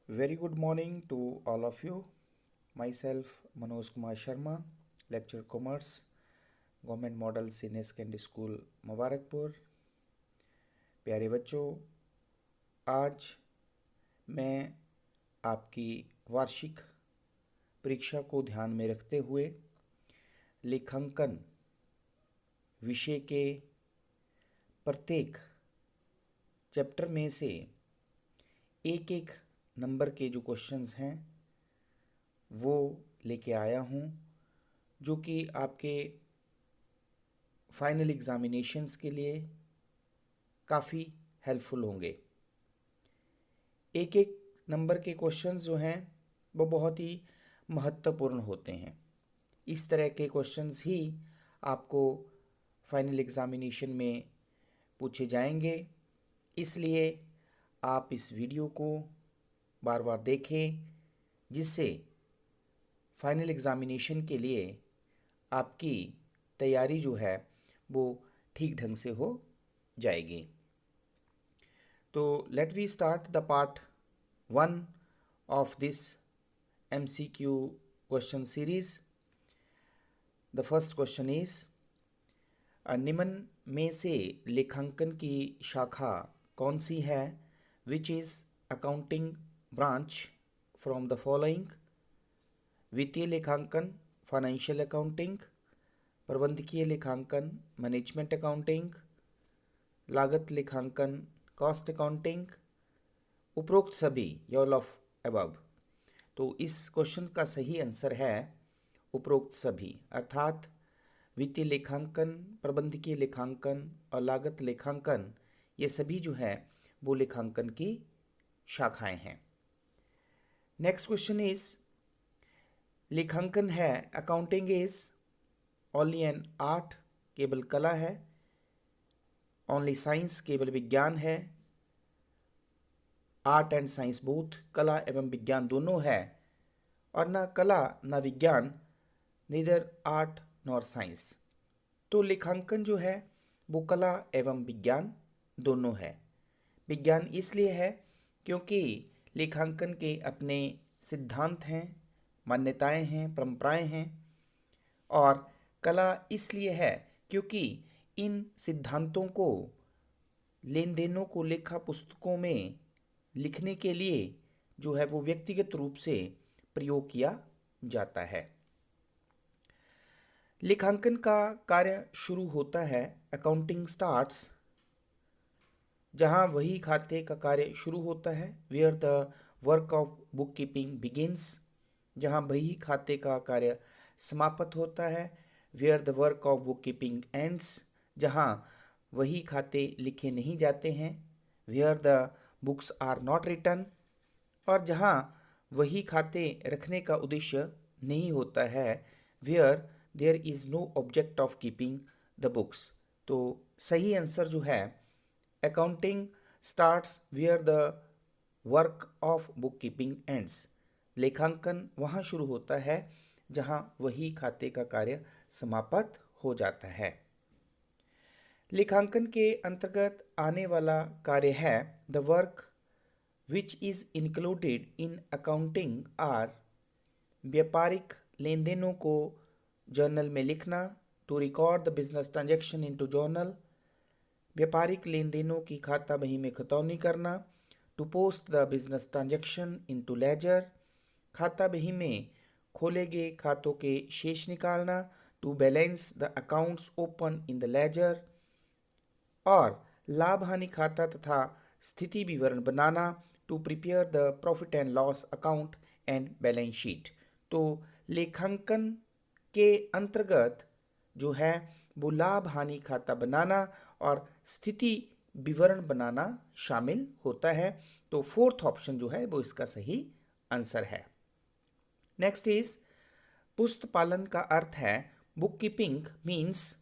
Very good morning to all of you. Myself, Manoj Kumar Sharma, lecturer Commerce, Government Model Senior Secondary School, Mubarakpur. प्यारे बच्चों, आज मैं आपकी वार्षिक परीक्षा को ध्यान में रखते हुए लेखांकन विषय के प्रत्येक चैप्टर में से एक एक नंबर के जो क्वेश्चंस हैं वो लेके आया हूँ, जो कि आपके फाइनल एग्ज़ामिनेशंस के लिए काफ़ी हेल्पफुल होंगे। एक एक नंबर के क्वेश्चंस जो हैं वो बहुत ही महत्वपूर्ण होते हैं। इस तरह के क्वेश्चंस ही आपको फाइनल एग्ज़ामिनेशन में पूछे जाएंगे, इसलिए आप इस वीडियो को बार बार देखें, जिससे फाइनल एग्ज़ामिनेशन के लिए आपकी तैयारी जो है वो ठीक ढंग से हो जाएगी। तो let we start the part 1 of this MCQ question series. The first question is, निम्न में से लेखांकन की शाखा कौन सी है? Which is accounting branch from the following? वित्तीय लेखांकन फाइनेंशियल अकाउंटिंग, प्रबंधकीय लेखांकन मैनेजमेंट अकाउंटिंग, लागत लेखांकन कॉस्ट अकाउंटिंग, उपरोक्त सभी या ऑल ऑफ अबव। तो इस क्वेश्चन का सही आंसर है उपरोक्त सभी, अर्थात वित्तीय लेखांकन, प्रबंधकीय लेखांकन और लागत लेखांकन, ये सभी जो है वो लेखांकन की शाखाएं हैं। नेक्स्ट क्वेश्चन इज, लेखांकन है accounting is only an art, केवल कला है। ओनली साइंस, केवल विज्ञान है। आर्ट एंड साइंस बोथ, कला एवं विज्ञान दोनों है। और ना कला ना विज्ञान, नीदर आर्ट नॉर साइंस। तो लेखांकन जो है वो कला एवं विज्ञान दोनों है। विज्ञान इसलिए है क्योंकि लेखांकन के अपने सिद्धांत हैं, मान्यताएं हैं, परंपराएं हैं। और कला इसलिए है क्योंकि इन सिद्धांतों को, लेन देनों को लेखा पुस्तकों में लिखने के लिए जो है वो व्यक्तिगत रूप से प्रयोग किया जाता है। लेखांकन का कार्य शुरू होता है, अकाउंटिंग स्टार्ट्स, जहां वही खाते का कार्य शुरू होता है। Where the work of book keeping begins, जहां वही खाते का कार्य समाप्त होता है। Where the work of book keeping ends, जहां वही खाते लिखे नहीं जाते हैं। Where the books are not written, और जहां वही खाते रखने का उद्देश्य नहीं होता है। Where there is no object of keeping the books. तो सही आंसर जो है, accounting starts where the work of book keeping ends. लेखांकन वहाँ शुरू होता है जहाँ वही खाते का कार्य समाप्त हो जाता है। लेखांकन के अंतर्गत आने वाला कार्य है, the work which is included in accounting are, व्यापारिक लेन देनों को जर्नल में लिखना, to record the business transaction into journal, व्यापारिक लेन देनों की खाता बही में खतौनी करना, to post the business transaction into ledger, खाता बही में खोले गए खातों के शेष निकालना, to balance the accounts open in the ledger, और लाभ हानि खाता तथा स्थिति विवरण बनाना, to prepare the profit and loss account and balance sheet. तो लेखांकन के अंतर्गत जो है वो लाभ हानि खाता बनाना और स्थिति विवरण बनाना शामिल होता है। तो फोर्थ ऑप्शन जो है वो इसका सही आंसर है। नेक्स्ट इज, पुस्तक पालन का अर्थ है, बुक कीपिंग मीन्स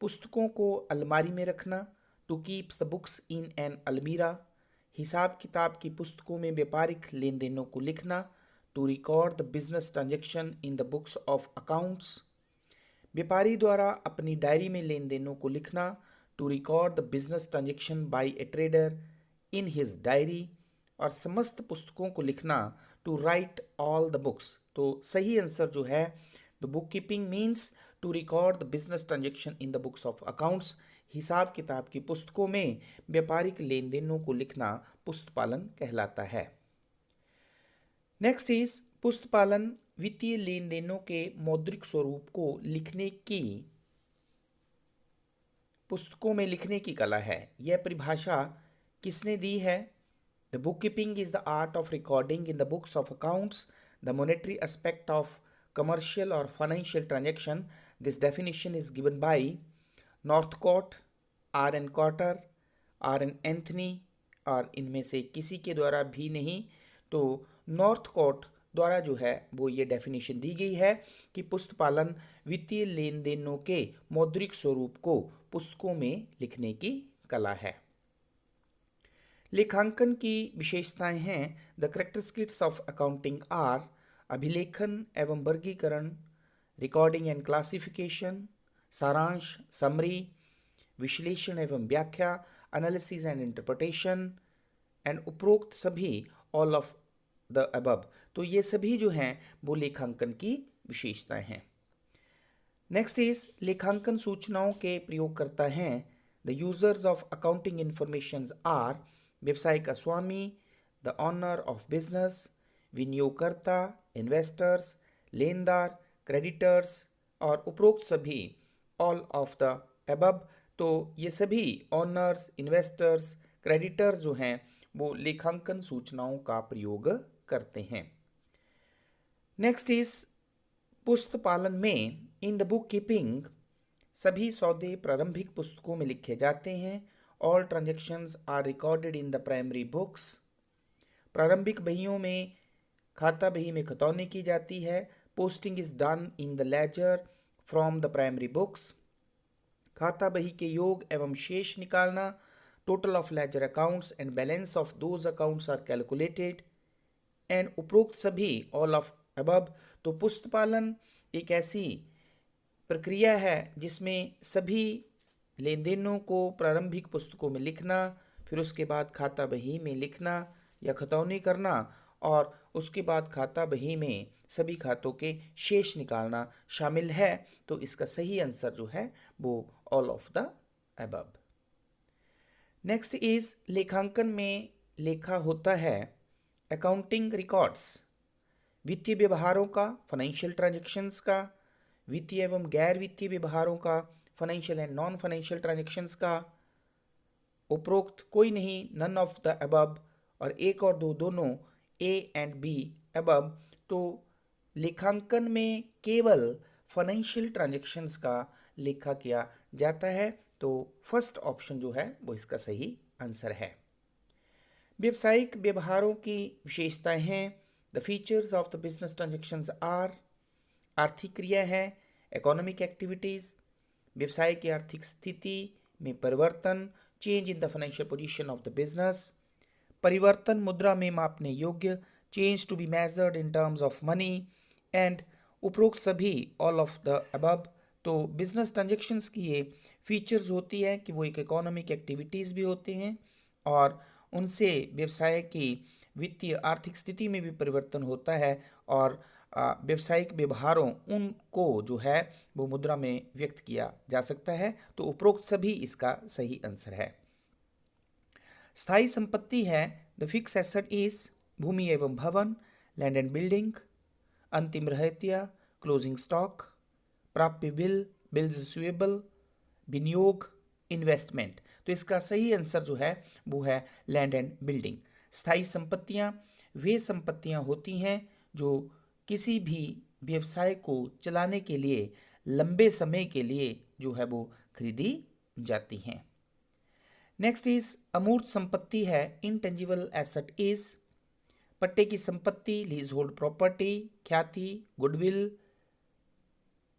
पुस्तकों को अलमारी में रखना, to keeps the books in an almirah, हिसाब किताब की पुस्तकों में व्यापारिक लेन देनों को लिखना, to record the business transaction in the books of accounts, व्यापारी द्वारा अपनी डायरी में लेन देनों को लिखना, to record the business transaction by a trader in his diary, और समस्त पुस्तकों को लिखना, to write all the books. तो सही आंसर जो है, the book keeping means to record the business transaction in the books of accounts. हिसाब किताब की पुस्तकों में व्यापारिक लेन देनों को लिखना पुस्तपालन कहलाता है। नेक्स्ट इज पुस्तपालन वित्तीय लेन देनों के मौद्रिक स्वरूप को लिखने की, पुस्तकों में लिखने की कला है। यह परिभाषा किसने दी है? The book keeping is the art of recording in the books of accounts the monetary aspect of commercial or financial transaction. This definition is given by Northcote, R.N. Cotter, R.N. Anthony और इनमें से किसी के द्वारा भी नहीं। तो नॉर्थकोट द्वारा जो है वो ये डेफिनेशन दी गई है कि पुस्तपालन वित्तीय लेन देनों के मौद्रिक स्वरूप को पुस्तकों में लिखने की कला है। लेखांकन की विशेषताएं हैं। The characteristics of accounting are अभिलेखन एवं वर्गीकरण, रिकॉर्डिंग एंड क्लासिफिकेशन, सारांश समरी, विश्लेषण एवं व्याख्या, एनालिसिस एंड इंटरप्रिटेशन, एंड उपरोक्त सभी, ऑल ऑफ द अबव। तो ये सभी जो हैं वो लेखांकन की विशेषताएं हैं। नेक्स्ट इज लेखांकन सूचनाओं के प्रयोगकर्ता हैं। The users of accounting information are व्यवसाय का स्वामी, द ऑनर ऑफ बिजनेस, विनियोगकर्ता, इन्वेस्टर्स, लेनदार, क्रेडिटर्स और उपरोक्त सभी, ऑल ऑफ द अबव। तो ये सभी ऑनर्स, इन्वेस्टर्स, क्रेडिटर्स जो हैं वो लेखांकन सूचनाओं का प्रयोग करते हैं। नेक्स्ट इज पुस्तपालन में इन द बुक कीपिंग सभी सौदे प्रारंभिक पुस्तकों में लिखे जाते हैं। All transactions are recorded in the primary books. प्रारंभिक बहियों में खाता बही में खतौनी की जाती है। Posting is done in the ledger from the primary books. खाता बही के योग एवं शेष निकालना, total of ledger accounts and balance of those accounts are calculated, and उपरोक्त सभी, ऑल ऑफ अबव। तो पुस्तपालन एक ऐसी प्रक्रिया है जिसमें सभी लेन देनों को प्रारंभिक पुस्तकों में लिखना, फिर उसके बाद खाता बही में लिखना या खतौनी करना, और उसके बाद खाता बही में सभी खातों के शेष निकालना शामिल है। तो इसका सही आंसर जो है वो all of the above. Next is लेखांकन में लेखा होता है अकाउंटिंग रिकॉर्ड्स, वित्तीय व्यवहारों का, फाइनेंशियल ट्रांजैक्शंस का, वित्तीय एवं गैर वित्तीय व्यवहारों का, financial and non financial transactions का, उपरोक्त कोई नहीं, नन ऑफ द अबव, और एक और दो दोनों, ए एंड बी अबव। तो लेखांकन में केवल फाइनेंशियल ट्रांजैक्शंस का लेखा किया जाता है। तो फर्स्ट ऑप्शन जो है वो इसका सही आंसर है। व्यावसायिक व्यवहारों की विशेषताएं हैं। The features of the business transactions are, आर्थिक क्रिया है, इकोनॉमिक एक्टिविटीज, व्यवसाय की आर्थिक स्थिति में परिवर्तन, change in the financial position of the business, परिवर्तन मुद्रा में मापने योग्य, change to be measured in terms of money, and उपरोक्त सभी, ऑल ऑफ द अबव। तो बिजनेस ट्रांजैक्शंस की ये फीचर्स होती है कि वो एक इकोनॉमिक एक्टिविटीज़ भी होते हैं और उनसे व्यवसाय की वित्तीय आर्थिक स्थिति में भी परिवर्तन होता है, और व्यावसायिक व्यवहारों उनको जो है वो मुद्रा में व्यक्त किया जा सकता है। तो उपरोक्त सभी इसका सही आंसर है। स्थायी संपत्ति है, द फिक्स एसेट इज भूमि एवं भवन, लैंड एंड बिल्डिंग, अंतिम रहतिया, क्लोजिंग स्टॉक, प्राप्य बिल, बिल्स रिसीवेबल, विनियोग, इन्वेस्टमेंट। तो इसका सही आंसर जो है वो है लैंड एंड बिल्डिंग। स्थायी संपत्तियां वे संपत्तियां होती हैं जो किसी भी व्यवसाय को चलाने के लिए लंबे समय के लिए जो है वो खरीदी जाती हैं। नेक्स्ट इज अमूर्त संपत्ति है, इनटेंजिबल एसेट इज पट्टे की संपत्ति, लीज होल्ड प्रॉपर्टी, ख्याति, गुडविल,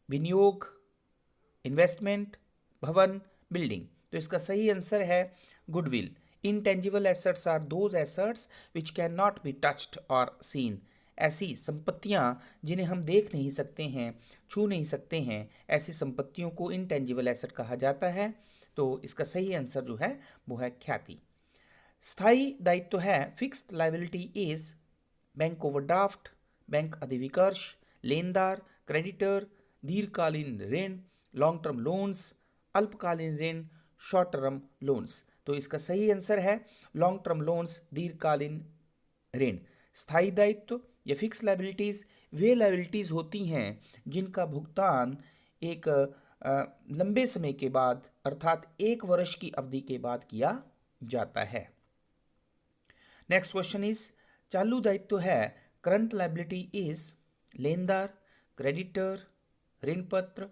विनियोग, इन्वेस्टमेंट, भवन, बिल्डिंग। तो इसका सही आंसर है goodwill. Intangible assets are those assets which can not be touched और सीन। ऐसी संपत्तियां जिन्हें हम देख नहीं सकते हैं, छू नहीं सकते हैं, ऐसी संपत्तियों को इनटेंजिबल एसेट कहा जाता है। तो इसका सही आंसर जो है वो है ख्याति। स्थायी दायित्व है fixed liability is bank overdraft, bank अधिविकर्ष, लेनदार, क्रेडिटर, दीर्घकालीन ऋण, लॉन्ग टर्म लोन्स, अल्पकालीन ऋण, शॉर्ट टर्म लोन्स। तो इसका सही आंसर है लॉन्ग टर्म लोन्स, दीर्घकालीन ऋण। स्थायी दायित्व या फिक्स लाइबिलिटीज वे लाइबिलिटीज होती हैं जिनका भुगतान एक लंबे समय के बाद अर्थात 1 वर्ष की अवधि के बाद किया जाता है। नेक्स्ट क्वेश्चन इज चालू दायित्व है करंट लाइबिलिटी इज लेनदार, क्रेडिटर, ऋण पत्र,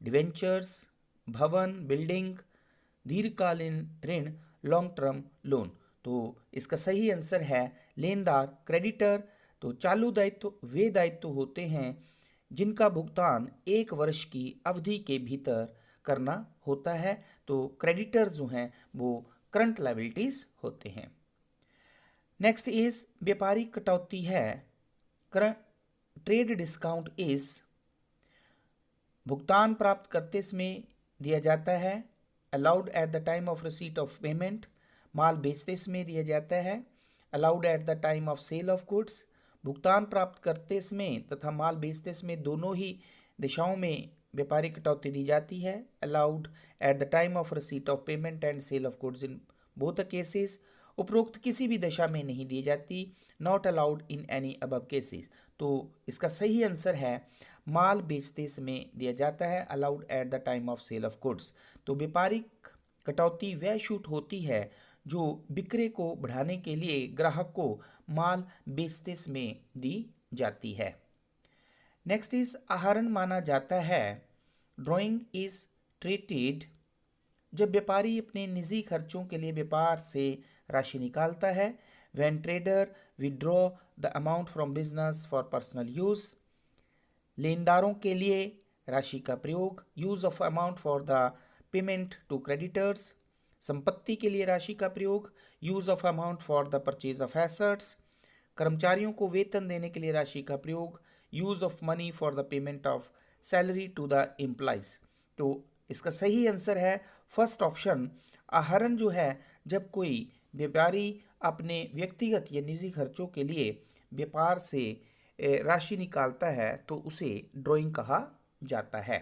डिवेंचर्स, भवन, बिल्डिंग, दीर्घकालीन ऋण, लॉन्ग टर्म लोन। तो इसका सही आंसर है लेनदार, क्रेडिटर। तो चालू दायित्व वे दायित्व होते हैं जिनका भुगतान 1 वर्ष की अवधि के भीतर करना होता है। तो क्रेडिटर्स जो हैं वो करंट लायबिलिटीज होते हैं। नेक्स्ट इज व्यापारिक कटौती है ट्रेड डिस्काउंट इज भुगतान प्राप्त करते समय दिया जाता है, allowed at the time of receipt of payment, माल बेचते समय दिया जाता है, allowed at the time of sale of goods. भुगतान प्राप्त करते समय तथा माल बेचते समय दोनों ही दिशाओं में व्यापारिक कटौती दी जाती है, allowed at the time of receipt of payment and sale of goods in both cases. उपरोक्त किसी भी दशा में नहीं दी जाती, not allowed in any above cases. तो इसका सही आंसर है माल बेचते समय दिया जाता है, allowed at the time of sale of goods. तो व्यापारिक कटौती वह छूट होती है जो बिक्री को बढ़ाने के लिए ग्राहक को माल बेचते समय दी जाती है। नेक्स्ट इज आहरण माना जाता है ड्राइंग इज ट्रीटेड जब व्यापारी अपने निजी खर्चों के लिए व्यापार से राशि निकालता है, when trader withdraw the amount from business for personal use. लेनदारों के लिए राशि का प्रयोग, use of amount for the payment to creditors. संपत्ति के लिए राशि का प्रयोग, use of amount for the purchase of assets. कर्मचारियों को वेतन देने के लिए राशि का प्रयोग, use of money for the payment of salary to the employees. तो इसका सही आंसर है फर्स्ट ऑप्शन। आहरण जो है जब कोई व्यापारी अपने व्यक्तिगत या निजी खर्चों के लिए व्यापार से राशि निकालता है तो उसे ड्राइंग कहा जाता है।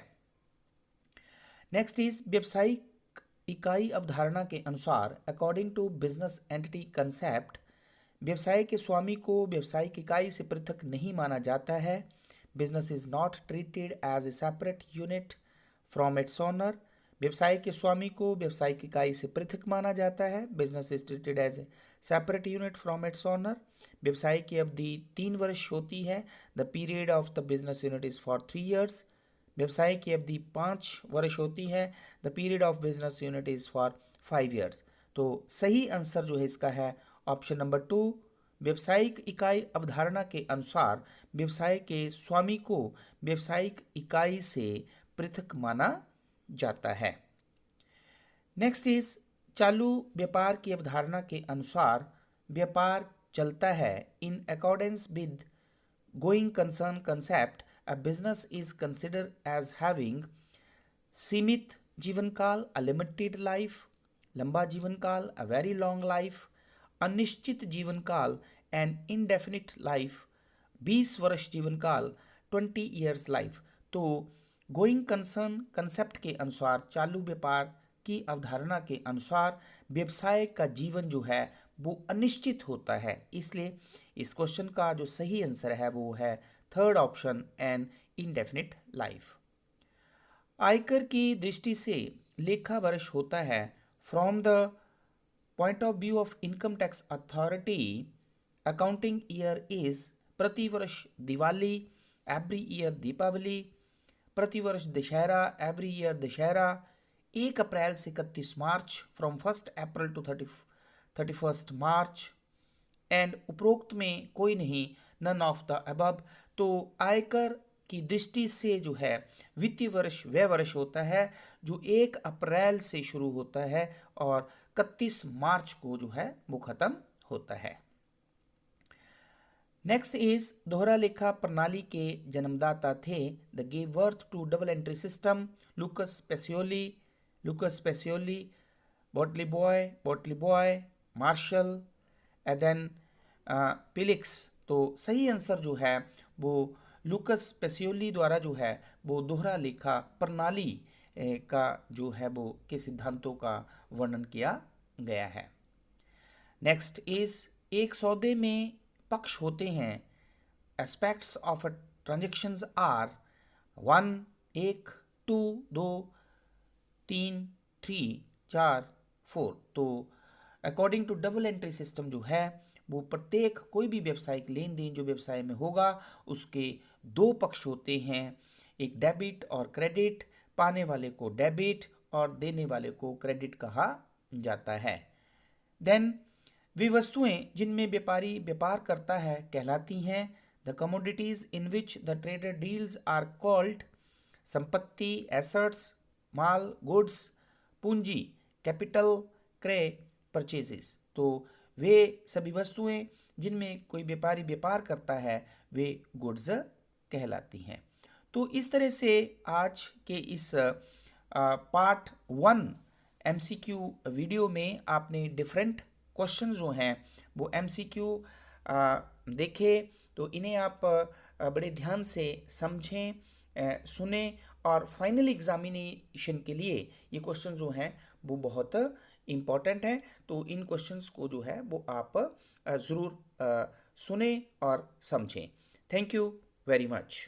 नेक्स्ट इज व्यावसायिक इकाई अवधारणा के अनुसार according to business entity concept व्यवसाय के स्वामी को व्यावसायिक इकाई से पृथक नहीं माना जाता है। Business is not treated as a separate unit from its owner. व्यवसाय के स्वामी को व्यावसायिक इकाई से पृथक माना जाता है। Business is treated as a separate unit from its owner. व्यवसाय की अवधि 3 वर्ष होती है। The period of the business unit is for 3 years। व्यवसाय की अवधि 5 वर्ष होती है। The period of business unit is for 5 years। तो सही आंसर जो है इसका है ऑप्शन नंबर 2। व्यवसायिक इकाई अवधारणा के अनुसार व्यवसाय के स्वामी को व्यवसायिक इकाई से पृथक माना जाता है। नेक्स्ट इज चालू व्यापार की अवधारणा के अनुसार व्यापार चलता है in accordance with going concern concept. A business is considered as having सीमित जीवन काल, अ लिमिटेड लाइफ, लंबा जीवन काल, अ वेरी लॉन्ग लाइफ, अनिश्चित जीवन काल, एन इनडेफिनिट लाइफ, 20 वर्ष जीवन काल, 20 years लाइफ। तो गोइंग कंसर्न कंसेप्ट के अनुसार चालू व्यापार की अवधारणा के अनुसार व्यवसाय का जीवन जो है वो अनिश्चित होता है, इसलिए इस क्वेश्चन का जो सही आंसर है वो है third option, an indefinite life. आयकर की दृष्टि से लेखा वर्ष होता है from the point of view of income tax authority accounting year is प्रतिवर्ष दिवाली, एवरी ईयर दीपावली, प्रतिवर्ष दशहरा, एवरी ईयर दशहरा, 1 अप्रैल से 31 मार्च, from 1 April to 31 March, and उपरोक्त में कोई नहीं, नन ऑफ द अबव। तो आयकर की दृष्टि से जो है वित्तीय वर्ष वह वर्ष होता है जो 1 अप्रैल से शुरू होता है और 31 मार्च को जो है वो खत्म होता है। नेक्स्ट इज दोहरा लेखा प्रणाली के जन्मदाता थे। The gave birth to double entry system, Lucas Pacioli, Batliboi, Marshall, एदेन पिलिक्स। तो सही आंसर जो है वो लूकस पेसियोली द्वारा जो है वो दोहरा लेखा प्रणाली का जो है वो के सिद्धांतों का वर्णन किया गया है। नेक्स्ट इज एक सौदे में पक्ष होते हैं। Aspects of a transactions are 1 एक, 2 दो, 3 थ्री, 4 4। तो according to double entry system जो है वो प्रत्येक कोई भी व्यावसायिक लेन देन जो व्यवसाय में होगा उसके दो पक्ष होते हैं, एक डेबिट और क्रेडिट। पाने वाले को डेबिट और देने वाले को क्रेडिट कहा जाता है। देन वे वस्तुएं जिनमें व्यापारी व्यापार करता है कहलाती हैं। The commodities in which the trader deals are called संपत्ति, एसेट्स, माल, गुड्स, पूंजी, कैपिटल, क्रय, परचेजेस। तो वे सभी वस्तुएं जिनमें कोई व्यापारी व्यापार करता है वे गुड्स कहलाती हैं। तो इस तरह से आज के इस पार्ट 1 एमसीक्यू वीडियो में आपने डिफरेंट क्वेश्चन जो हैं वो एमसीक्यू देखे। तो इन्हें आप बड़े ध्यान से समझें, सुने और फाइनल एग्जामिनेशन के लिए ये क्वेश्चन जो हैं वो बहुत इम्पॉर्टेंट हैं। तो इन क्वेश्चंस को जो है वो आप ज़रूर सुने और समझें। Thank you very much.